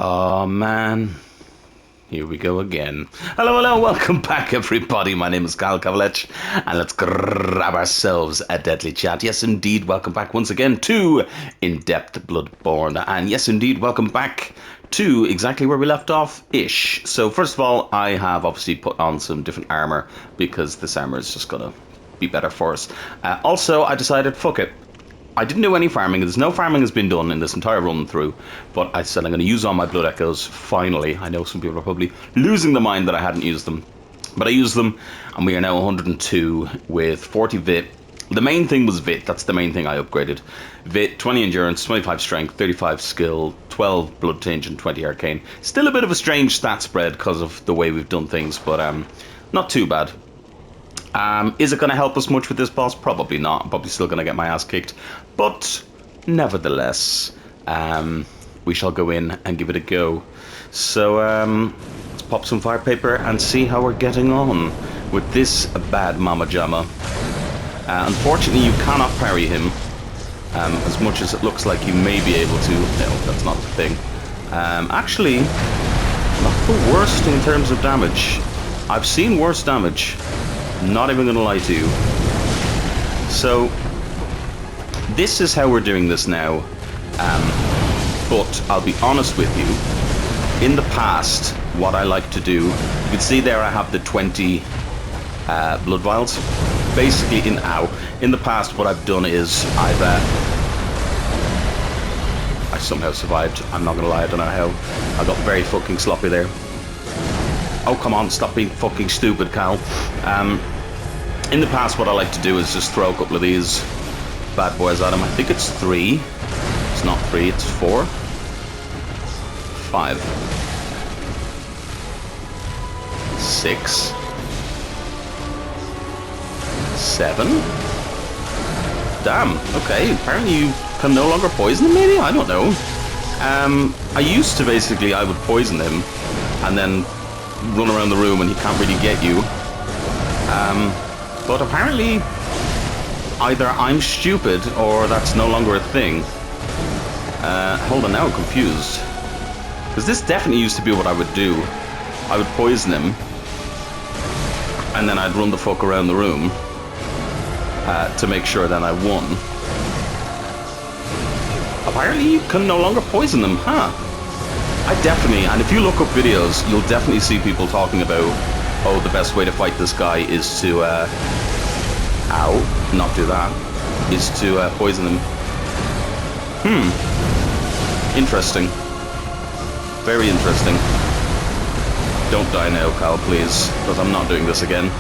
Oh man, here we go again. Hello, welcome back everybody. My name is Kavalech, and let's grab ourselves a deadly chat. Yes indeed, welcome back once again to In-Depth Bloodborne. And yes indeed, welcome back to exactly where we left off-ish. So first of all, I have obviously put on some different armor, because this armor is just gonna be better for us. Also, I decided, fuck it. I didn't do any farming. There's no farming has been done in this entire run through, but I said I'm going to use all my blood echoes finally. I know some people are probably losing their mind that I hadn't used them, but I used them, and we are now 102 with 40 vit. The main thing was vit. That's the main thing I upgraded. Vit, 20 endurance, 25 strength, 35 skill, 12 blood tinge, and 20 arcane. Still a bit of a strange stat spread because of the way we've done things, but not too bad. Is it going to help us much with this boss? Probably not. I'm probably still going to get my ass kicked. But nevertheless, we shall go in and give it a go. So let's pop some fire paper and see how we're getting on with this bad mama jamma. Unfortunately, you cannot parry him. As much as it looks like you may be able to. No, that's not the thing. Actually, not the worst in terms of damage. I've seen worse damage. Not even gonna lie to you. So this is how we're doing this now, but I'll be honest with you, in the past what I like to do, you can see there I have the 20 blood vials. Basically in the past what I've done is I somehow survived. I'm not gonna lie, I don't know how. I got very fucking sloppy there. Oh come on, stop being fucking stupid, Cal. In the past, what I like to do is just throw a couple of these bad boys at him. I think it's 3. It's not 3, it's 4. 5. 6. 7. Damn, okay. Apparently you can no longer poison him, maybe? I don't know. I used to basically, I would poison him and then run around the room and he can't really get you. But apparently, either I'm stupid or that's no longer a thing. Hold on, now I'm confused. Because this definitely used to be what I would do. I would poison him, and then I'd run the fuck around the room to make sure that I won. Apparently, you can no longer poison them, huh? I definitely, and if you look up videos, you'll definitely see people talking about, oh, the best way to fight this guy is to, not do that, is to poison him. Interesting. Very interesting. Don't die now, Cal, please, because I'm not doing this again.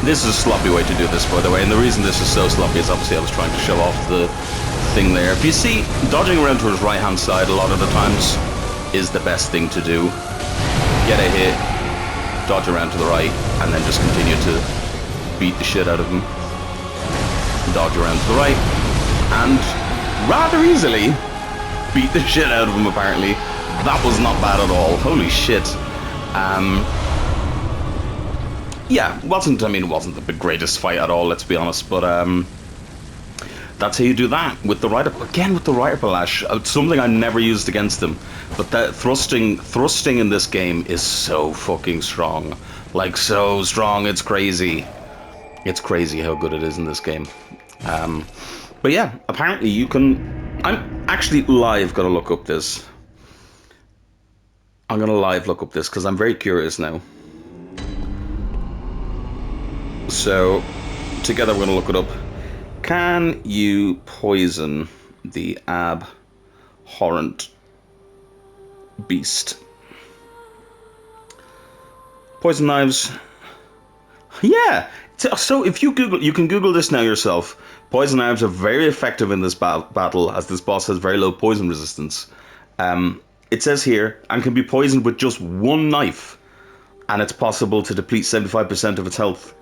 This is a sloppy way to do this, by the way, and the reason this is so sloppy is obviously I was trying to show off the thing there. If you see, dodging around to his right-hand side a lot of the times is the best thing to do. Get a hit, dodge around to the right, and then just continue to beat the shit out of him. Dodge around to the right, and rather easily beat the shit out of him, apparently. That was not bad at all. Holy shit. Yeah, it wasn't the greatest fight at all, let's be honest, but that's how you do that with the rider. Again, with the rider palash, something I never used against them. But that thrusting in this game is so fucking strong. Like, so strong, it's crazy. It's crazy how good it is in this game. But yeah, apparently you can... I'm actually live gonna look up this. I'm gonna live look up this, because I'm very curious now. So, together we're gonna look it up. Can you poison the abhorrent beast? Poison knives. Yeah. So if you Google, you can Google this now yourself. Poison knives are very effective in this battle, as this boss has very low poison resistance. It says here, and can be poisoned with just one knife, and it's possible to deplete 75% of its health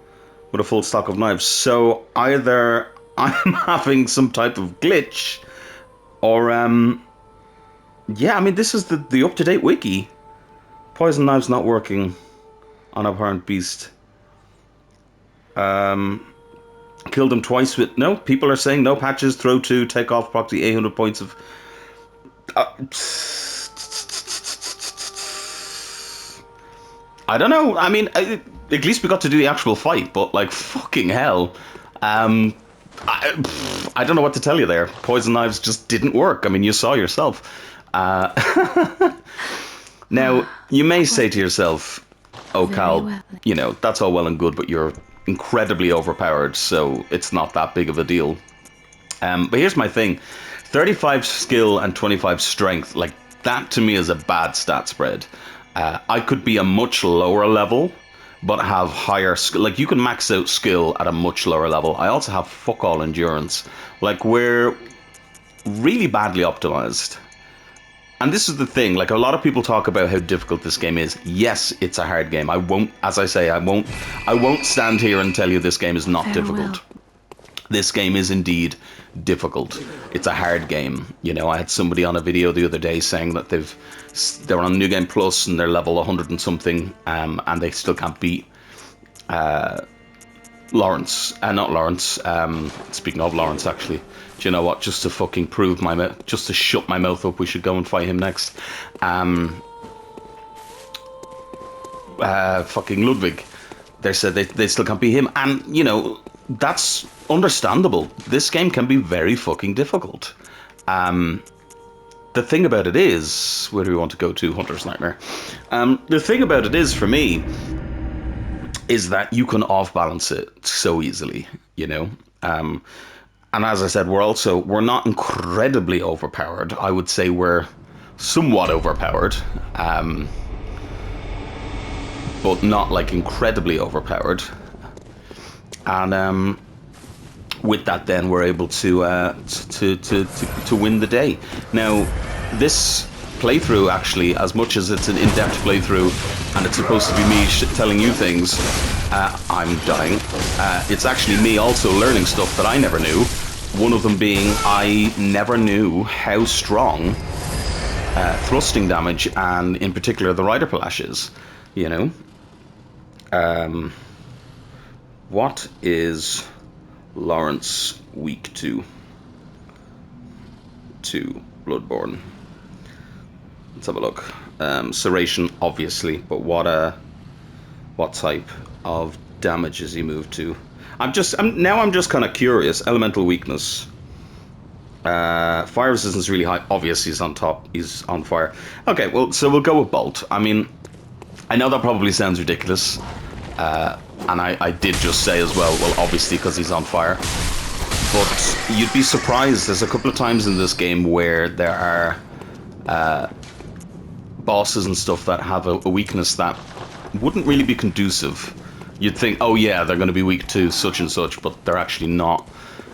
with a full stock of knives. So either I'm having some type of glitch, or yeah, I mean, this is the up-to-date wiki. Poison knives not working on abhorrent beast. Killed him twice with... No, people are saying no patches, throw 2, take off approximately 800 points of... I don't know. I mean, at least we got to do the actual fight, but like, fucking hell. I don't know what to tell you there. Poison knives just didn't work. I mean, you saw yourself. Now, you may say to yourself, oh, Cal, you know, that's all well and good, but you're incredibly overpowered, so it's not that big of a deal. But here's my thing. 35 skill and 25 strength, like, that to me is a bad stat spread. I could be a much lower level, but have higher skill. Like, you can max out skill at a much lower level. I also have fuck all endurance. Like, we're really badly optimized. And this is the thing, like, a lot of people talk about how difficult this game is. Yes, it's a hard game. I won't, as I say, I won't stand here and tell you this game is not difficult. This game is indeed difficult. It's a hard game. You know, I had somebody on a video the other day saying that they're on New Game Plus and they're level 100 and something, and they still can't beat Lawrence. Not Lawrence. Speaking of Lawrence, actually. Do you know what? Just to fucking prove just to shut my mouth up, we should go and fight him next. Fucking Ludwig. They said they still can't beat him, and you know, that's understandable. This game can be very fucking difficult. The thing about it is, where do we want to go to? Hunter's Nightmare. The thing about it is, for me, is that you can off-balance it so easily, you know? And as I said, we're not incredibly overpowered. I would say we're somewhat overpowered. But not like incredibly overpowered. And with that, then we're able to win the day. Now, this playthrough, actually, as much as it's an in-depth playthrough, and it's supposed to be me telling you things, I'm dying. It's actually me also learning stuff that I never knew. One of them being, I never knew how strong thrusting damage, and in particular the rider palash is. You know. What is Lawrence weak to? To Bloodborne. Let's have a look. Serration, obviously, but what type of damage is he moved to? I'm just kind of curious. Elemental weakness. Fire resistance really high. Obviously, he's on top. He's on fire. Okay, well, so we'll go with bolt. I mean, I know that probably sounds ridiculous. And I did just say as well, obviously because he's on fire. But you'd be surprised, there's a couple of times in this game where there are bosses and stuff that have a weakness that wouldn't really be conducive. You'd think, oh yeah, they're going to be weak to such and such, but they're actually not.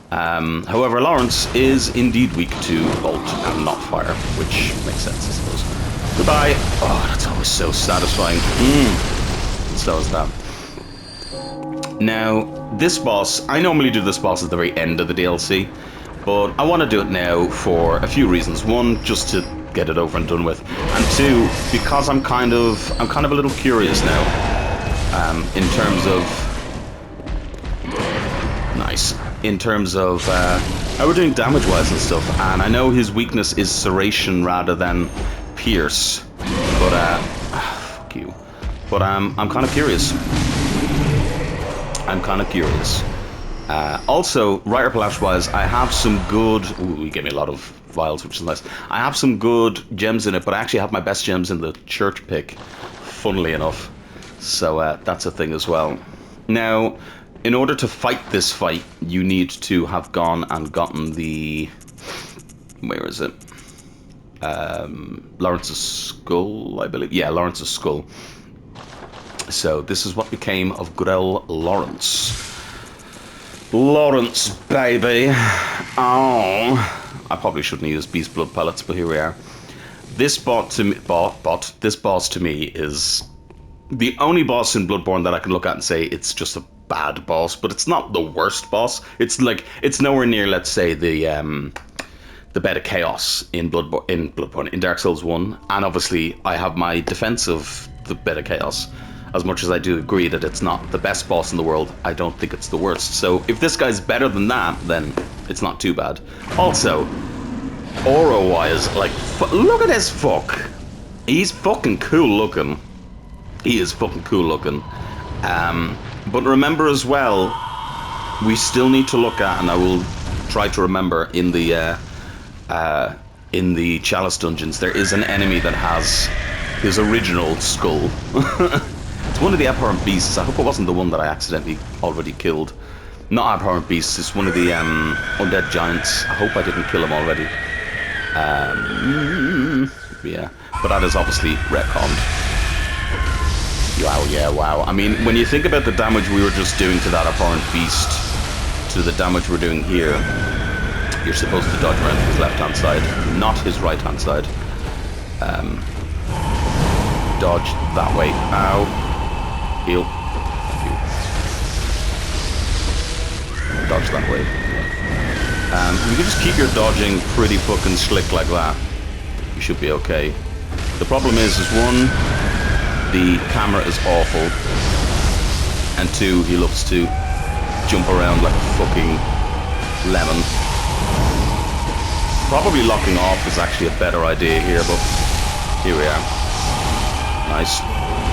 However, Lawrence is indeed weak to bolt and not fire, which makes sense, I suppose. Goodbye. Oh, that's always so satisfying. So is that. Now, this boss, I normally do this boss at the very end of the DLC, but I want to do it now for a few reasons. One, just to get it over and done with, and two, because I'm kind of a little curious now, in terms of how we're doing damage-wise and stuff. And I know his weakness is serration rather than pierce, but fuck you. But I'm kind of curious. Also, Rider Palash-wise, I have some good... Ooh, he gave me a lot of vials, which is nice. I have some good gems in it, but I actually have my best gems in the church pick, funnily enough. So that's a thing as well. Now, in order to fight this fight, you need to have gone and gotten the... Where is it? Lawrence's skull, I believe. Yeah, Lawrence's skull. So this is what became of Grell Lawrence. Lawrence, baby. Oh, I probably shouldn't use beast blood pellets, but here we are. This boss to me is the only boss in Bloodborne that I can look at and say it's just a bad boss, but it's not the worst boss. It's like, it's nowhere near, let's say, the bed of chaos in Bloodborne, in Dark Souls 1, and obviously I have my defense of the bed of chaos. As much as I do agree that it's not the best boss in the world, I don't think it's the worst. So if this guy's better than that, then it's not too bad. Also, aura-wise, like, look at this fuck. He's fucking cool looking. He is fucking cool looking. But remember as well, we still need to look at, and I will try to remember in the Chalice dungeons, there is an enemy that has his original skull. It's one of the abhorrent beasts. I hope it wasn't the one that I accidentally already killed. Not abhorrent beasts, it's one of the undead giants. I hope I didn't kill him already. Yeah, but that is obviously retconned. Wow, yeah, wow. I mean, when you think about the damage we were just doing to that abhorrent beast, to the damage we're doing here, you're supposed to dodge around to his left-hand side, not his right-hand side. Dodge that way. Ow. Heal. Dodge that way. You can just keep your dodging pretty fucking slick like that. You should be okay. The problem is one, the camera is awful, and two, he loves to jump around like a fucking lemon. Probably locking off is actually a better idea here, but here we are. Nice.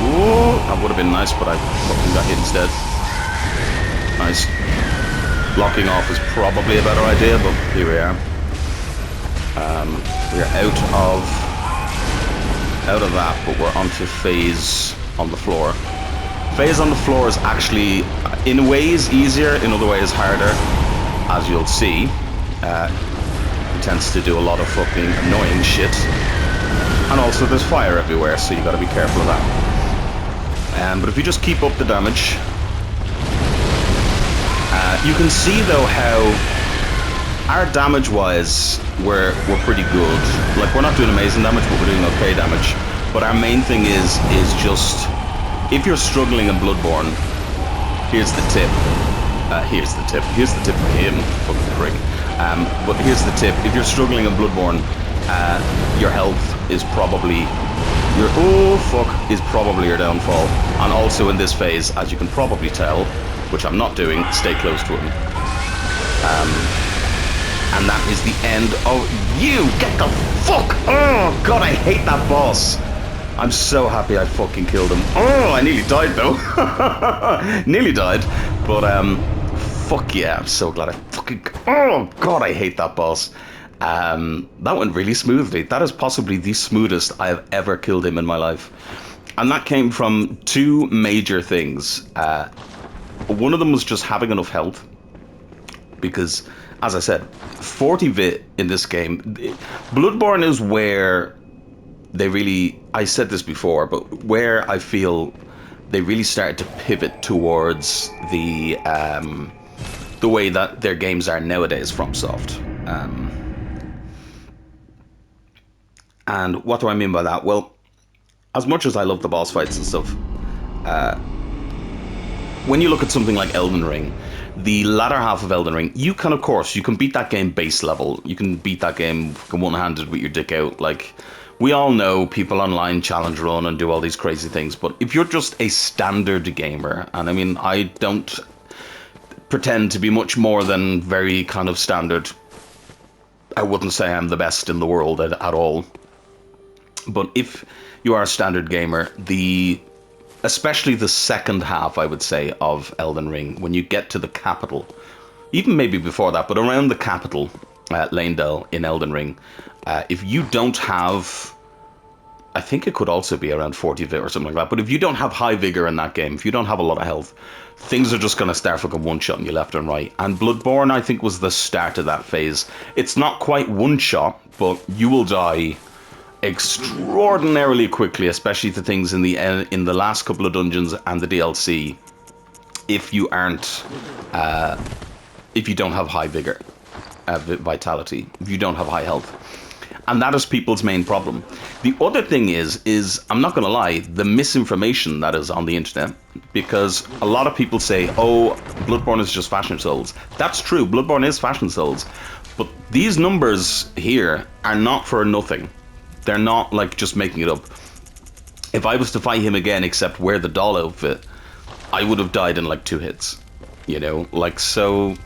Ooh, that would have been nice, but I fucking got hit instead. Nice. Locking off is probably a better idea, but here we are. We're out of that, but we're onto phase on the floor. Phase on the floor is actually, in ways, easier, in other ways harder, as you'll see. It tends to do a lot of fucking annoying shit. And also there's fire everywhere, so you gotta be careful of that. But if you just keep up the damage, you can see though how our damage wise we're pretty good. Like, we're not doing amazing damage, but we're doing okay damage. But our main thing is just, if you're struggling in Bloodborne, here's the tip. Here's the tip for him, fucking prick. But here's the tip. If you're struggling in Bloodborne, your health is probably is probably your downfall. And also in this phase, as you can probably tell, which I'm not doing, stay close to him. And that is the end of you. Get the fuck! Oh god, I hate that boss. I'm so happy I fucking killed him. Oh, I nearly died though. Nearly died, but fuck yeah, I'm so glad I fucking. Oh god, I hate that boss. That went really smoothly. That is possibly the smoothest I have ever killed him in my life, and that came from two major things. One of them was just having enough health, because, as I said, 40 vit in this game. Bloodborne is where they really, I said this before, but where I feel they really started to pivot towards the way that their games are nowadays, FromSoft. And what do I mean by that? Well, as much as I love the boss fights and stuff, when you look at something like Elden Ring, the latter half of Elden Ring, you can beat that game base level. You can beat that game one-handed with your dick out. Like, we all know people online challenge run and do all these crazy things, but if you're just a standard gamer, and I mean, I don't pretend to be much more than very kind of standard. I wouldn't say I'm the best in the world at all. But if you are a standard gamer, especially the second half, I would say, of Elden Ring, when you get to the capital, even maybe before that, but around the capital, Leyndell in Elden Ring, if you don't have, I think it could also be around 40 vit or something like that, but if you don't have high vigor in that game, if you don't have a lot of health, things are just going to start fucking one-shotting you left and right. And Bloodborne, I think, was the start of that phase. It's not quite one-shot, but you will die extraordinarily quickly, especially to things in the last couple of dungeons and the DLC, if you don't have high vigor, vitality, if you don't have high health. And that is people's main problem. The other thing is I'm not going to lie, the misinformation that is on the internet, because a lot of people say, oh, Bloodborne is just Fashion Souls. That's true, Bloodborne is Fashion Souls, but these numbers here are not for nothing. They're not like just making it up. If I was to fight him again, except wear the doll outfit, I would have died in like 2 hits. You know, like, so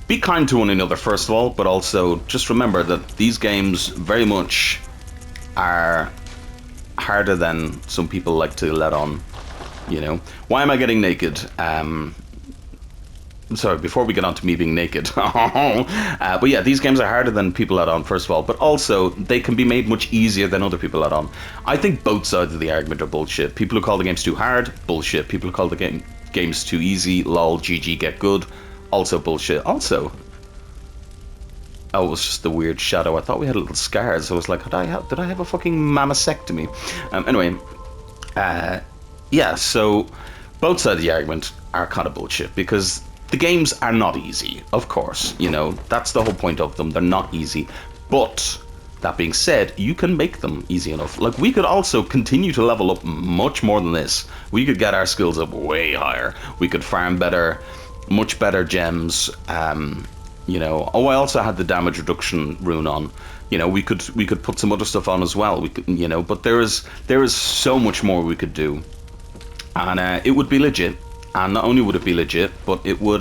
be kind to one another, first of all, but also just remember that these games very much are harder than some people like to let on, you know. Why am I getting naked? Sorry, before we get on to me being naked. But yeah, these games are harder than people let on, first of all, but also they can be made much easier than other people let on. I think both sides of the argument are bullshit. People who call the games too hard, bullshit. People who call the games too easy, lol, GG, get good, also bullshit. Also, oh, it was just the weird shadow. I thought we had little scars. I was like, did I have a fucking mammothectomy? Anyway, yeah, so both sides of the argument are kind of bullshit, because the games are not easy, of course, you know, that's the whole point of them. They're not easy, but that being said, you can make them easy enough. Like, we could also continue to level up much more than this. We could get our skills up way higher. We could farm better, much better gems. You know, oh, I also had the damage reduction rune on. You know, we could put some other stuff on as well. We could, you know, but there is so much more we could do, and it would be legit. And not only would it be legit, but it would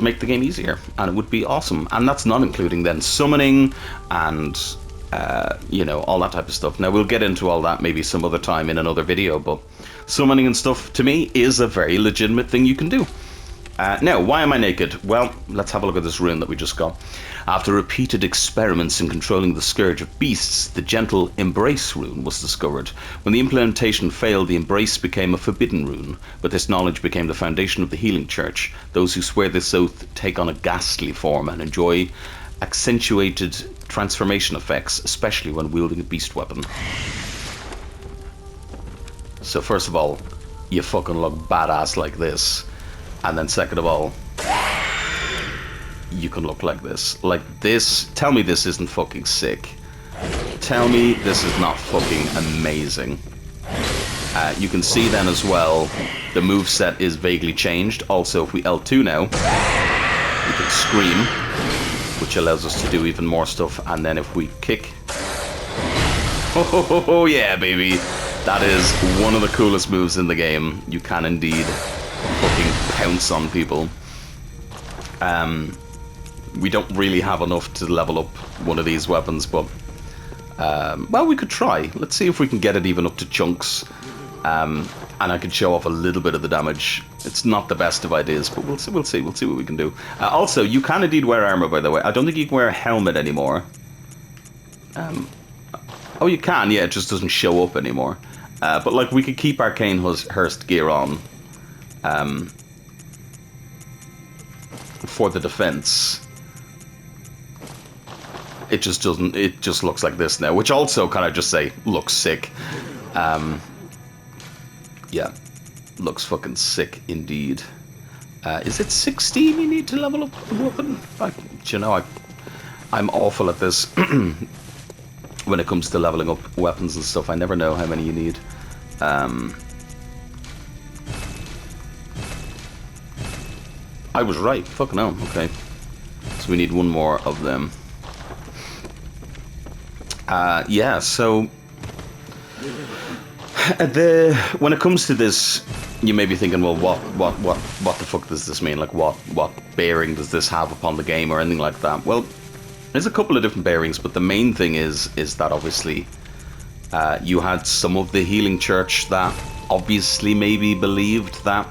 make the game easier, and it would be awesome. And that's not including then summoning and you know, all that type of stuff. Now, we'll get into all that maybe some other time in another video, but summoning and stuff, to me, is a very legitimate thing you can do. Now, why am I naked? Well, let's have a look at this rune that we just got. After repeated experiments in controlling the scourge of beasts, the gentle embrace rune was discovered. When the implementation failed, the embrace became a forbidden rune, but this knowledge became the foundation of the healing church. Those who swear this oath take on a ghastly form and enjoy accentuated transformation effects, especially when wielding a beast weapon. So first of all, you fucking look badass like this. And then second of all, you can look like this. Like this. Tell me this isn't fucking sick. Tell me this is not fucking amazing. You can see then as well, the moveset is vaguely changed. Also, if we L2 now, we can scream, which allows us to do even more stuff. And then if we kick... Oh yeah, baby. That is one of the coolest moves in the game. You can indeed fucking pounce on people. We don't really have enough to level up one of these weapons, but well, we could try. Let's see if we can get it even up to chunks, and I can show off a little bit of the damage. It's not the best of ideas, but we'll see what we can do. Also, you can indeed wear armor, by the way. I don't think you can wear a helmet anymore. Oh, you can, yeah, it just doesn't show up anymore. But like, we could keep Arcane Hurst gear on for the defense. It just doesn't, it just looks like this now, which also, can I just say, looks sick. Yeah, looks fucking sick indeed. Is it 16 you need to level up the weapon? You know, I'm awful at this. When it comes to leveling up weapons and stuff, I never know how many you need. I was right. Fucking hell. Okay. So we need one more of them. Yeah, so... when it comes to this, you may be thinking, well, what the fuck does this mean? Like, what bearing does this have upon the game or anything like that? Well, there's a couple of different bearings, but the main thing is that obviously you had some of the healing church that obviously maybe believed that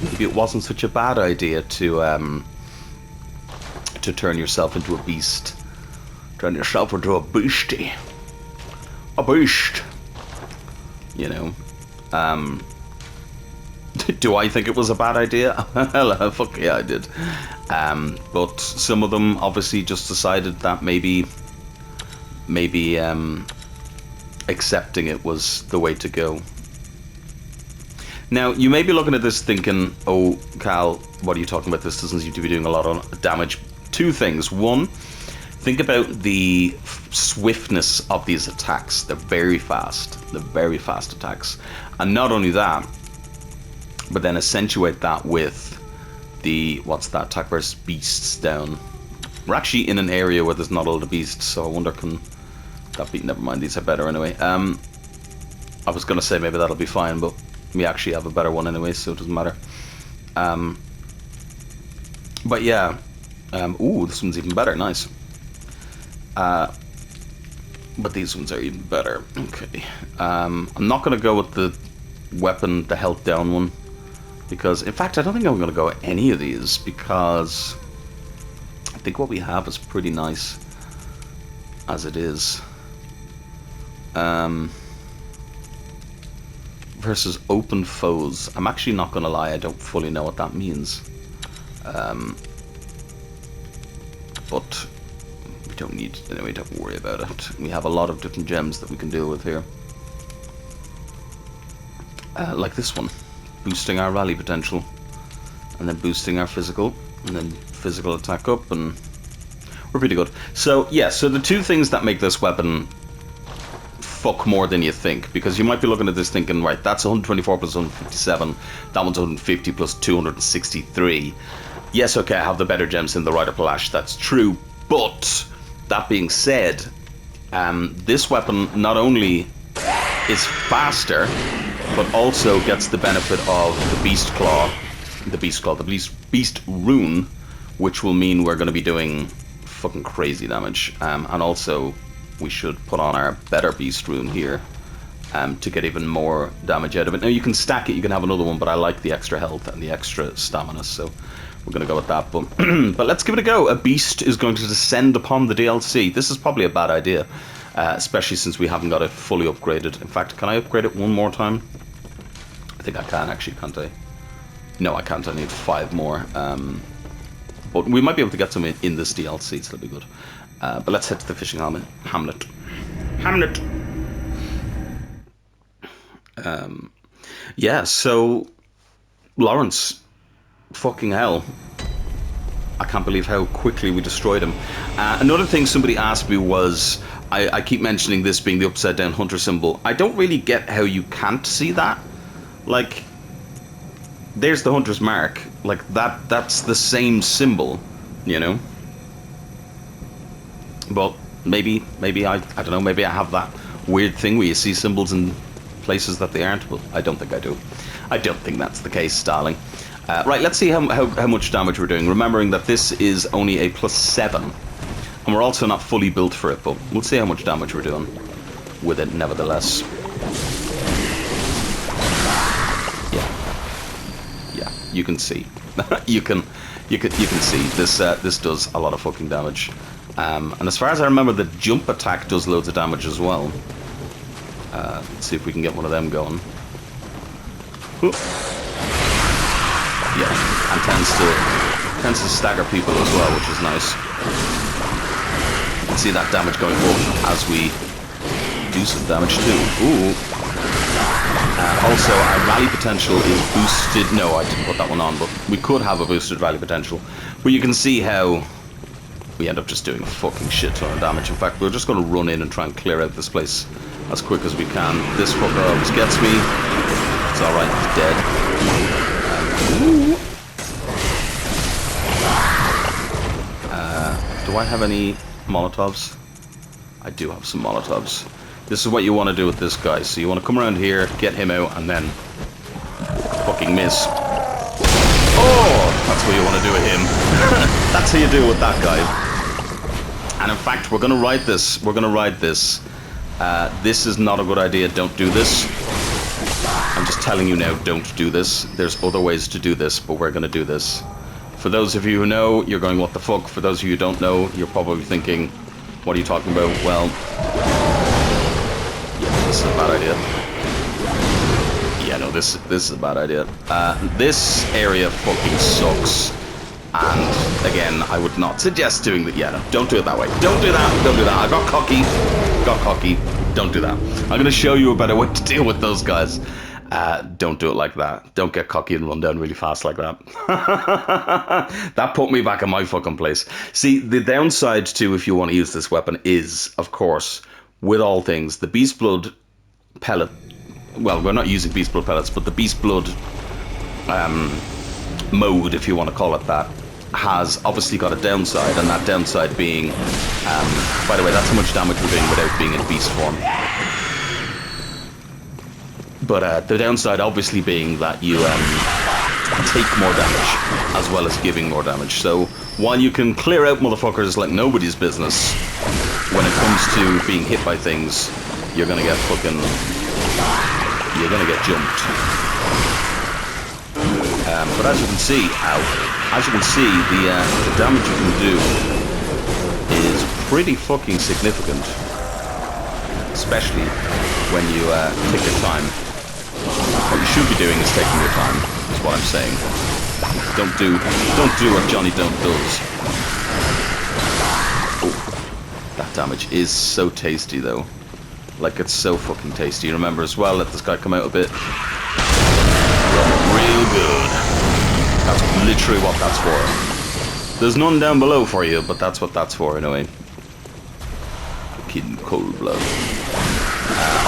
maybe it wasn't such a bad idea to turn yourself into a beast. Turn yourself into a beastie. A beast. You know. Do I think it was a bad idea? Hell, fuck yeah, I did. But some of them obviously just decided that maybe accepting it was the way to go. Now, you may be looking at this thinking, oh, Cal, what are you talking about? This doesn't seem to be doing a lot of damage. Two things. One, think about the swiftness of these attacks. They're very fast. They're very fast attacks. And not only that, but then accentuate that with the, what's that, attack versus beasts down. We're actually in an area where there's not a lot of beasts, so I wonder can that be, never mind, these are better anyway. I was going to say maybe that'll be fine, but we actually have a better one anyway, so it doesn't matter. But yeah, ooh, this one's even better, nice. But these ones are even better. Okay. I'm not going to go with the weapon, the health down one. Because, in fact, I don't think I'm going to go with any of these. Because I think what we have is pretty nice as it is. Versus open foes. I'm actually not going to lie, I don't fully know what that means. But we don't need, anyway, don't worry about it. We have a lot of different gems that we can deal with here. Like this one. Boosting our rally potential. And then boosting our physical. And then physical attack up, and we're pretty good. So, yeah, so the two things that make this weapon fuck more than you think, because you might be looking at this thinking, right, that's 124 plus 157, that one's 150 plus 263. Yes, okay, I have the better gems in the Rider Palash, that's true, but that being said, this weapon not only is faster, but also gets the benefit of the Beast Rune, which will mean we're going to be doing fucking crazy damage, and also we should put on our better Beast Rune here to get even more damage out of it. Now you can stack it, you can have another one, but I like the extra health and the extra stamina, so we're going to go with that. But, but let's give it a go. A beast is going to descend upon the DLC. This is probably a bad idea, especially since we haven't got it fully upgraded. In fact, can I upgrade it one more time? I think I can actually, can't I? No, I can't. I need 5 more. But we might be able to get some in this DLC, so that'll be good. But let's head to the fishing hamlet. Yeah, so Lawrence, fucking hell. I can't believe how quickly we destroyed him. Another thing somebody asked me was, I keep mentioning this being the upside down hunter symbol. I don't really get how you can't see that. Like, there's the hunter's mark. Like, that's the same symbol, you know? But maybe I don't know, maybe I have that weird thing where you see symbols in places that they aren't. Well, I don't think I do. I don't think that's the case, darling. Right, let's see how much damage we're doing. Remembering that this is only a +7. And we're also not fully built for it, but we'll see how much damage we're doing with it nevertheless. Yeah, you can see. you can see this does a lot of fucking damage. And as far as I remember, the jump attack does loads of damage as well. Let's see if we can get one of them going. Ooh. Yeah, and tends to stagger people as well, which is nice. You can see that damage going up as we do some damage too. Ooh. Also, our rally potential is boosted. No, I didn't put that one on, but we could have a boosted rally potential. But you can see how we end up just doing a fucking shit ton of damage. In fact, we're just going to run in and try and clear out this place as quick as we can. This fucker always gets me. It's alright, he's dead. Do I have any Molotovs? I do have some Molotovs. This is what you want to do with this guy. So you want to come around here, get him out, and then fucking miss. Oh, that's what you want to do with him. That's how you do it with that guy. And in fact, we're going to ride this. We're going to ride this. This is not a good idea. Don't do this. I'm just telling you now, don't do this. There's other ways to do this, but we're going to do this. For those of you who know, you're going, what the fuck? For those of you who don't know, you're probably thinking, what are you talking about? Well, yeah, this is a bad idea. Yeah, no, this is a bad idea. This area fucking sucks. And, again, I would not suggest doing that. Yeah, no, don't do it that way. Don't do that. Don't do that. I got cocky. Don't do that. I'm going to show you a better way to deal with those guys. Don't do it like that. Don't get cocky and run down really fast like that. That put me back in my fucking place. See, the downside to if you want to use this weapon is, of course, with all things, the Beast Blood pellet. Well, we're not using Beast Blood pellets, but the Beast Blood mode, if you want to call it that, has obviously got a downside, and that downside being, by the way, that's how much damage we're doing without being in beast form. But the downside obviously being that you take more damage as well as giving more damage. So while you can clear out motherfuckers like nobody's business, when it comes to being hit by things, you're gonna get fucking... You're gonna get jumped. But as you can see, the damage you can do is pretty fucking significant. Especially when you take your time. What you should be doing is taking your time, is what I'm saying. Don't do what Johnny Don't does. Oh, that damage is so tasty though. Like, it's so fucking tasty. You remember as well, let this guy come out a bit. Real good. That's literally what that's for. There's none down below for you, but that's what that's for anyway. Fucking cold blood.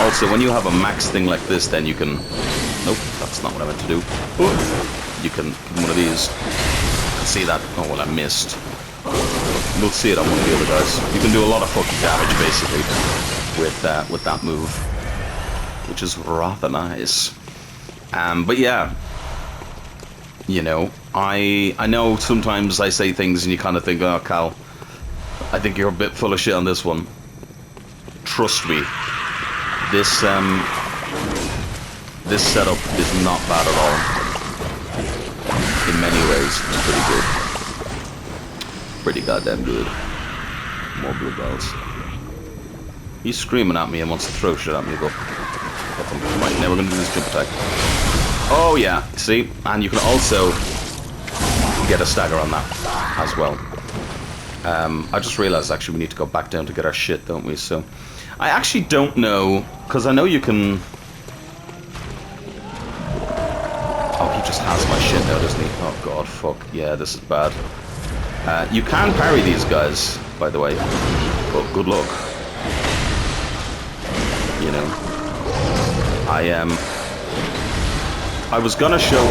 Also, when you have a max thing like this, then you can... Nope, that's not what I meant to do. You can give one of these. See that? Oh, well, I missed. We'll see it on one of the other guys. You can do a lot of fucking damage, basically, with that move, which is rather nice. But yeah, you know, I know sometimes I say things and you kind of think, oh, Cal, I think you're a bit full of shit on this one. Trust me, this setup is not bad at all. In many ways, it's pretty good. Pretty goddamn good. More blue bells. He's screaming at me and wants to throw shit at me, but... Right, now we're going to do this jump attack. Oh yeah, see? And you can also get a stagger on that as well. I just realized actually we need to go back down to get our shit, don't we? So, I actually don't know, because I know you can... Oh, he just has my shit now, doesn't he? Oh god, fuck. Yeah, this is bad. You can parry these guys, by the way, but good luck. You know, I was gonna show...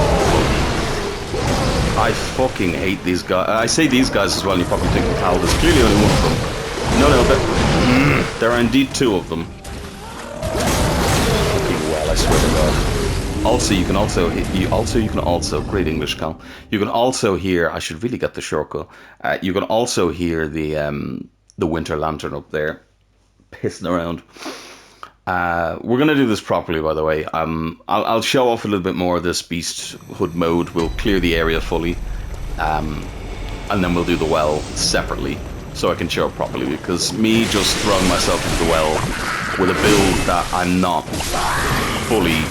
I fucking hate these guys. I say these guys as well, and you're probably thinking, Cal, there's clearly only one of them. No, there are indeed two of them. Fucking well, I swear to God. Also, you can also, great English, Cal. You can also hear, I should really get the shortcut. You can also hear the Winter Lantern up there, pissing around. We're going to do this properly, by the way. I'll show off a little bit more of this Beast Hood mode. We'll clear the area fully. And then we'll do the well separately, so I can show it properly. Because me just throwing myself into the well with a build that I'm not fully...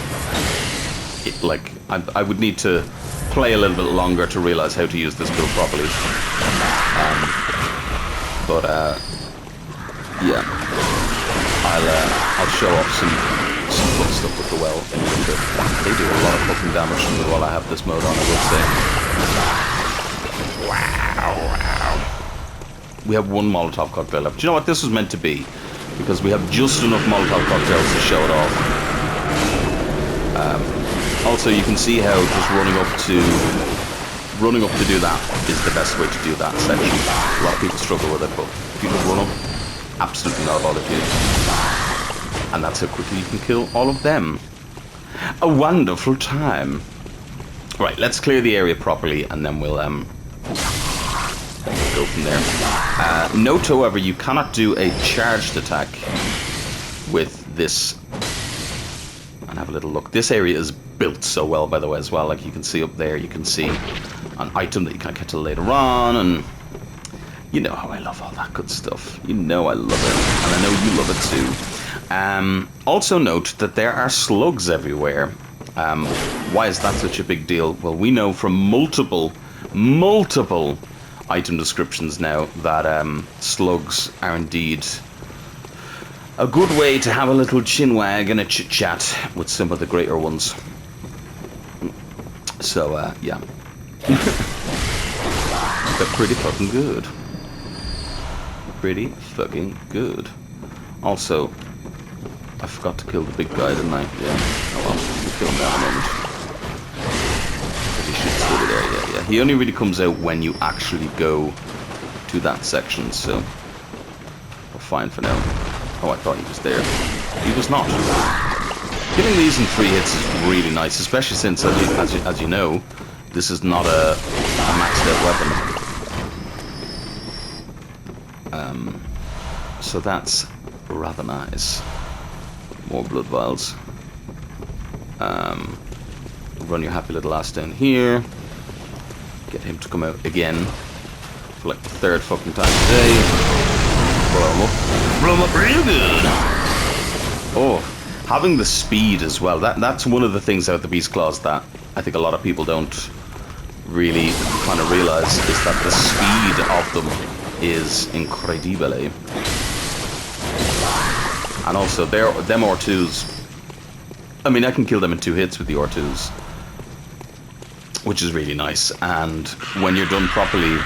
I would need to play a little bit longer to realize how to use this build properly. Yeah. I'll show off some fun stuff with the well. They do a lot of fucking damage from the while I have this mode on, I would say. Wow. We have one Molotov cocktail left. Do you know what this was meant to be? Because we have just enough Molotov cocktails to show it off. Also, you can see how just running up to do that is the best way to do that section. A lot of people struggle with it, but if you just run up, absolutely not a bother to you. And that's how quickly you can kill all of them. A wonderful time. Right, let's clear the area properly, and then we'll go from there. Note, however, you cannot do a charged attack with this. And have a little look. This area is built so well, by the way, as well. Like you can see up there, you can see an item that you can't get till later on, and you know how I love all that good stuff. You know I love it, and I know you love it too. Also note that there are slugs everywhere. Why is that such a big deal? Well, we know from multiple item descriptions now that slugs are indeed a good way to have a little chinwag and a chit-chat with some of the greater ones. So, yeah. They're pretty fucking good. Pretty fucking good. Also, I forgot to kill the big guy, didn't I? Yeah. Oh well, we'll kill him now in a moment. But he should still be there, yeah. He only really comes out when you actually go to that section, so we're fine for now. Oh, I thought he was there. He was not. Killing these in 3 hits is really nice, especially since, as you know, this is not a maxed out weapon. So that's rather nice. More blood vials. Run your happy little ass down here. Get him to come out again for like the third fucking time today. Blow him up. Blow him up real good. Oh, having the speed as well. That's one of the things out the Beast Claws that I think a lot of people don't really kind of realize, is that the speed of them is incredible. And also, them R2s, I mean, I can kill them in 2 hits with the R2s, which is really nice. And when you're done properly,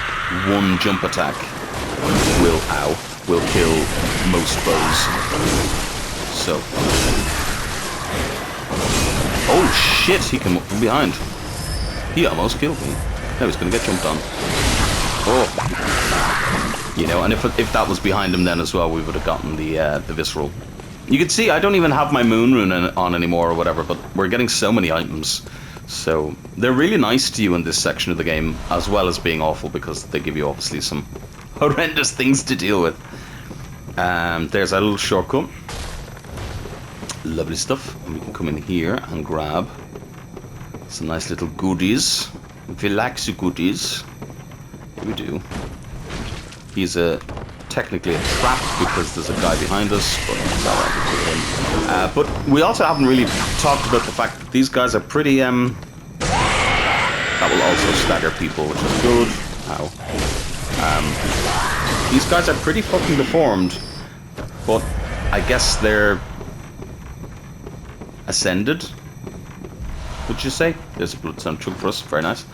one jump attack will kill most foes. So, oh shit, he came up from behind. He almost killed me. Now he's gonna get jumped on. Oh, you know, and if that was behind him then as well, we would have gotten the visceral. You can see I don't even have my moon rune on anymore or whatever, but we're getting so many items. So they're really nice to you in this section of the game, as well as being awful because they give you obviously some horrendous things to deal with. There's a little shortcut. Lovely stuff. And we can come in here and grab some nice little goodies. If you like the goodies, here we do. He's technically a trap because there's a guy behind us, but it's alright. But we also haven't really talked about the fact that these guys are pretty. That will also stagger people, which is good. Ow. These guys are pretty fucking deformed, but I guess they're ascended. Would you say? There's a bloodstone chug for us. Very nice.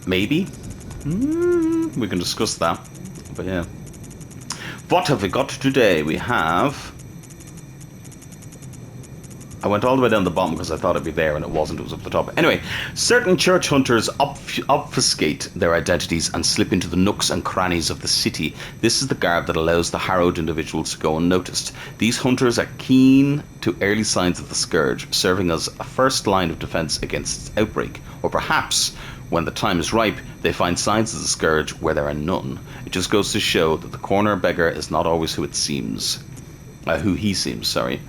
Maybe. We can discuss that. But yeah. What have we got today? We have... I went all the way down the bottom because I thought it'd be there and it wasn't. It was up the top. Anyway, certain church hunters obfuscate their identities and slip into the nooks and crannies of the city. This is the garb that allows the harrowed individuals to go unnoticed. These hunters are keen to early signs of the scourge, serving as a first line of defense against its outbreak. Or perhaps, when the time is ripe, they find signs of the scourge where there are none. It just goes to show that the corner beggar is not always who it seems. Who he seems, sorry.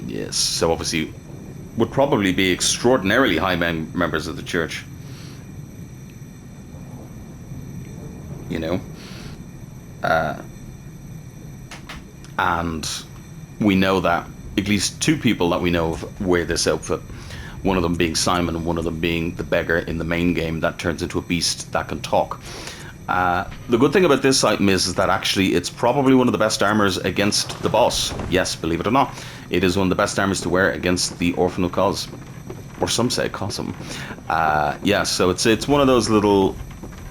Yes, so obviously would probably be extraordinarily high members of the church. You know? And we know that at least 2 people that we know of wear this outfit. One of them being Simon and one of them being the beggar in the main game that turns into a beast that can talk. The good thing about this item is that actually it's probably one of the best armors against the boss. Yes, believe it or not. It is one of the best armors to wear against the Orphan of Cos. Or some say Cosm. Yeah, so it's one of those little,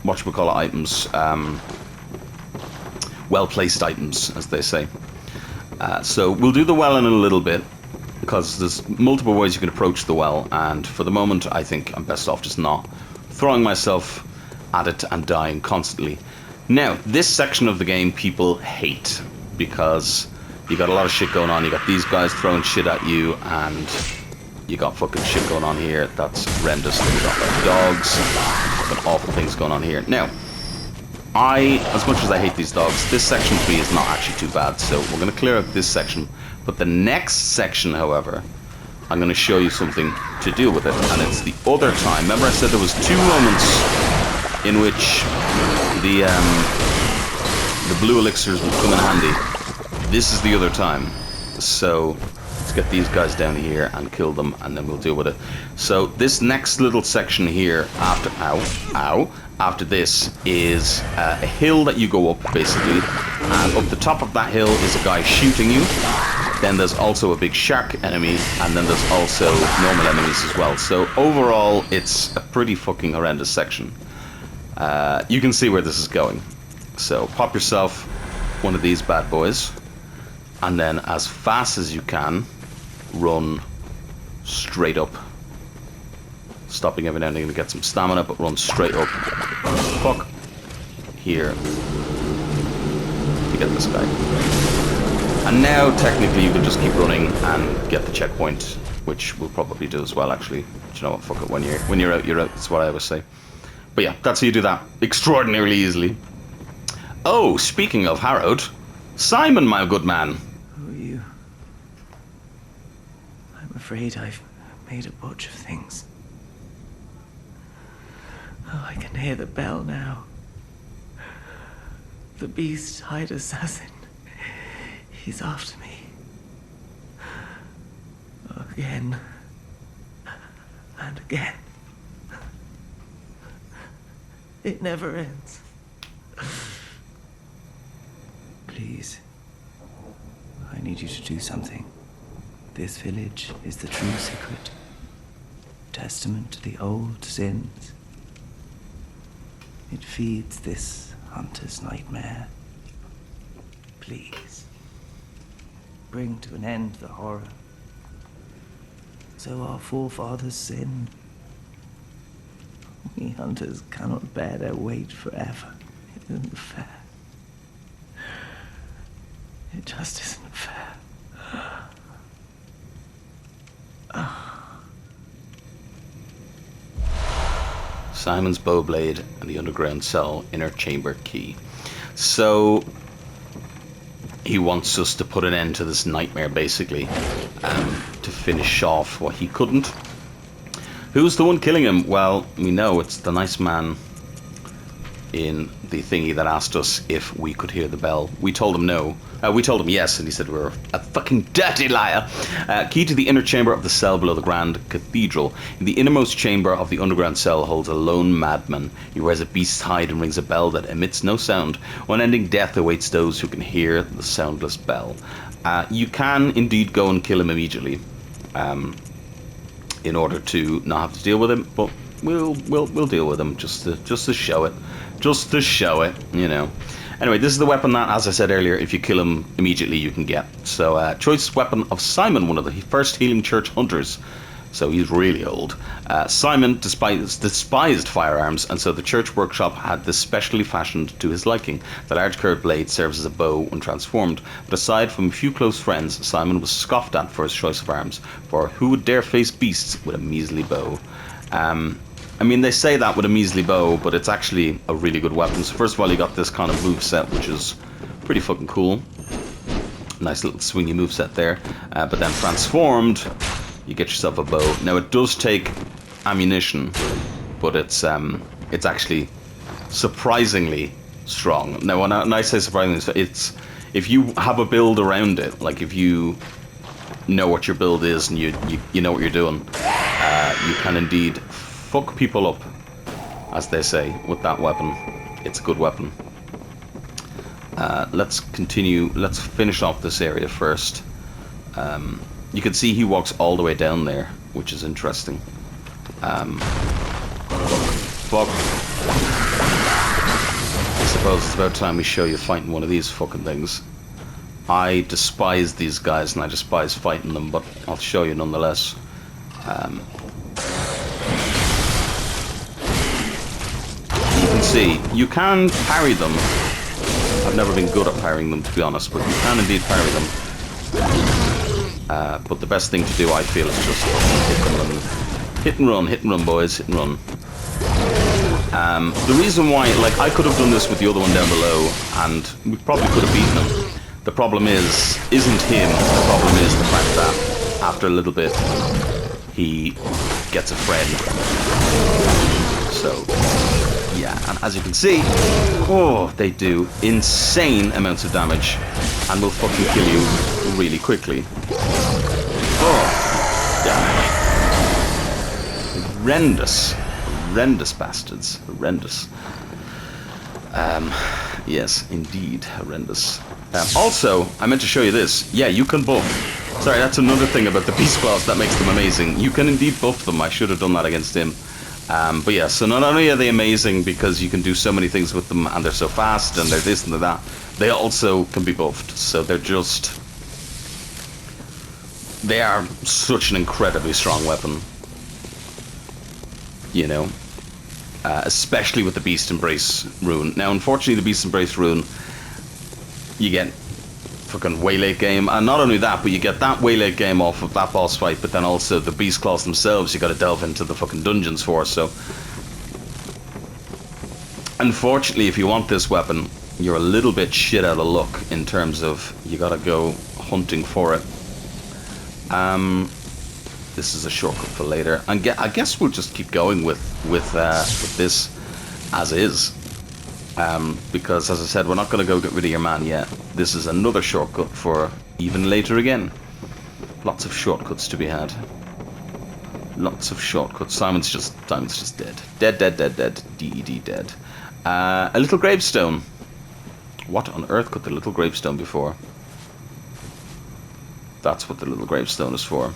whatchamacallit items. Well-placed items, as they say. So we'll do the well in a little bit, because there's multiple ways you can approach the well, and for the moment I think I'm best off just not throwing myself at it and dying constantly. Now, this section of the game people hate, because you got a lot of shit going on. You got these guys throwing shit at you, and you got fucking shit going on here that's horrendous. You got like dogs, fucking awful things going on here. Now, as much as I hate these dogs, this section 3 is not actually too bad, so we're going to clear out this section. But the next section, however, I'm going to show you something to deal with it, and it's the other time. Remember I said there was 2 moments in which the blue elixirs would come in handy. This is the other time. So let's get these guys down here and kill them, and then we'll deal with it. So this next little section here, after this, is a hill that you go up, basically. And up the top of that hill is a guy shooting you. Then there's also a big shark enemy, and then there's also normal enemies as well. So overall, it's a pretty fucking horrendous section. You can see where this is going. So pop yourself one of these bad boys, and then as fast as you can, run straight up. Stopping every now and then to get some stamina, but run straight up. Fuck. Here. To get this guy. And now, technically, you can just keep running and get the checkpoint, which we'll probably do as well, actually. Do you know what? Fuck it. When you're out, you're out. That's what I always say. But yeah, that's how you do that extraordinarily easily. Oh, speaking of harrowed, Simon, my good man. Who are you? I'm afraid I've made a botch of things. Oh, I can hear the bell now. The beast hired assassin. He's after me. Again. And again. It never ends. Please. I need you to do something. This village is the true secret. Testament to the old sins. It feeds this hunter's nightmare. Please. Bring to an end the horror. So our forefathers sinned. We hunters cannot bear their weight forever. It isn't fair. It just isn't fair. Simon's Bowblade and the Underground Cell Inner Chamber Key. So he wants us to put an end to this nightmare, basically, to finish off what he couldn't. Who's the one killing him? Well, we know it's the nice man in the thingy that asked us if we could hear the bell. We told him no. We told him yes, and he said we were a fucking dirty liar. Key to the inner chamber of the cell below the Grand Cathedral. In the innermost chamber of the underground cell holds a lone madman. He wears a beast's hide and rings a bell that emits no sound. Unending death awaits those who can hear the soundless bell. You can indeed go and kill him immediately, in order to not have to deal with him, but we'll deal with him just to show it. Just to show it, you know. Anyway, this is the weapon that, as I said earlier, if you kill him immediately, you can get. So, choice weapon of Simon, one of the first Healing Church hunters. So he's really old. Simon despised firearms, and so the church workshop had this specially fashioned to his liking. The large curved blade serves as a bow when transformed, but aside from a few close friends, Simon was scoffed at for his choice of arms, for who would dare face beasts with a measly bow? I mean, they say that with a measly bow, but it's actually a really good weapon. So first of all, you got this kind of moveset, which is pretty fucking cool. Nice little swingy moveset there. But then transformed, you get yourself a bow. Now, it does take ammunition, but it's actually surprisingly strong. Now, when I say surprisingly, it's if you have a build around it, like if you know what your build is and you know what you're doing, you can indeed fuck people up, as they say, with that weapon. It's a good weapon. Let's continue. Let's finish off this area first. You can see he walks all the way down there, which is interesting. Fuck. I suppose it's about time we show you fighting one of these fucking things. I despise these guys and I despise fighting them, but I'll show you nonetheless. You can see, you can parry them. I've never been good at parrying them, to be honest, but you can indeed parry them. But the best thing to do, I feel, is just hit and run. Hit and run, boys, hit and run. The reason why, like, I could have done this with the other one down below, and we probably could have beaten him. The problem isn't him, the problem is the fact that after a little bit, he gets a friend. So, yeah, and as you can see, oh, they do insane amounts of damage, and will fucking kill you really quickly. Oh, yeah. Horrendous bastards, horrendous. Yes, indeed, horrendous. Also, I meant to show you this. Yeah, you can buff. Sorry, that's another thing about the Beast Claws that makes them amazing. You can indeed buff them. I should have done that against him. But yeah, so not only are they amazing because you can do so many things with them and they're so fast and they're this and they're that, they also can be buffed. So they're just... They are such an incredibly strong weapon. You know? Especially with the Beast Embrace rune. Now, unfortunately, the Beast Embrace rune, you get fucking way late game, and not only that, but you get that way late game off of that boss fight, but then also the Beast Claws themselves you gotta delve into the fucking dungeons for, so Unfortunately, if you want this weapon, you're a little bit shit out of luck in terms of you gotta go hunting for it. This is a shortcut for later. I guess we'll just keep going with this as is. Because, as I said, we're not going to go get rid of your man yet. This is another shortcut for even later again. Lots of shortcuts to be had. Lots of shortcuts. Simon's just dead. Dead. D-E-D, dead. A little gravestone. What on earth could the little gravestone be for? That's what the little gravestone is for.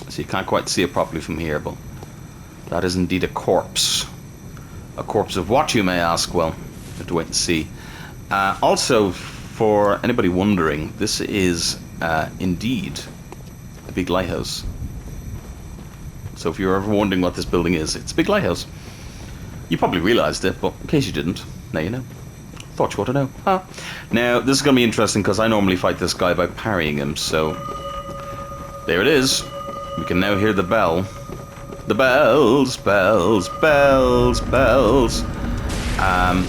So you can't quite see it properly from here, but that is indeed a corpse. A corpse of what, you may ask? Well, you have to wait and see. Also, for anybody wondering, this is indeed a big lighthouse. So if you're ever wondering what this building is, it's a big lighthouse. You probably realised it, but in case you didn't, now you know. Thought you ought to know. Huh? Now, this is going to be interesting because I normally fight this guy by parrying him, so... There it is. We can now hear the bell. The bells.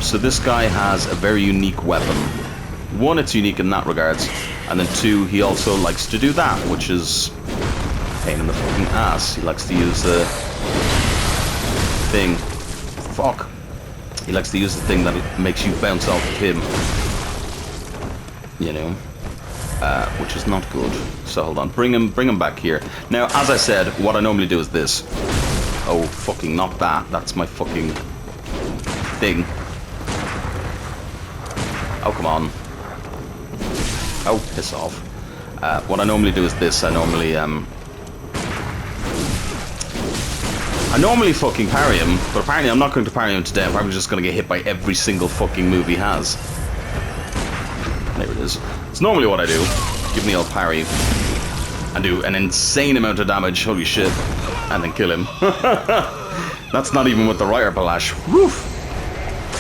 So this guy has a very unique weapon. One, it's unique in that regards, and then two, he also likes to do that, which is a pain in the fucking ass. He likes to use the thing. Fuck. He likes to use the thing that makes you bounce off of him. You know. Which is not good. So hold on, bring him back here. Now, as I said, what I normally do is this. Oh, fucking not that. That's my fucking thing. Oh, come on. Oh, piss off. What I normally do is this. I normally fucking parry him, but apparently I'm not going to parry him to death. I'm just going to get hit by every single fucking move he has. There it is. It's normally what I do. Give me a parry and do an insane amount of damage, holy shit, and then kill him. That's not even with the Rider Palash. Woof!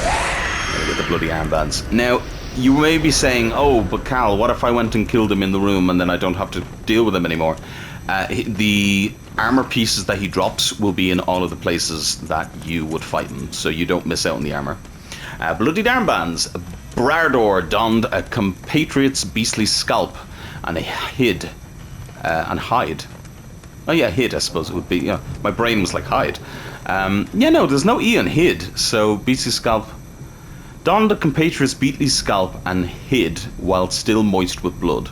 Gotta get the bloody armbands. Now, you may be saying, oh, but Cal, what if I went and killed him in the room and then I don't have to deal with him anymore? The armor pieces that he drops will be in all of the places that you would fight him, so you don't miss out on the armor. Bloodied armbands. Brador donned a compatriot's beastly scalp and hide. Oh yeah, hid, I suppose it would be. Yeah, my brain was like hide. Yeah, no, there's no E on hid, so beastly scalp. Donned a compatriot's beastly scalp and hid while still moist with blood.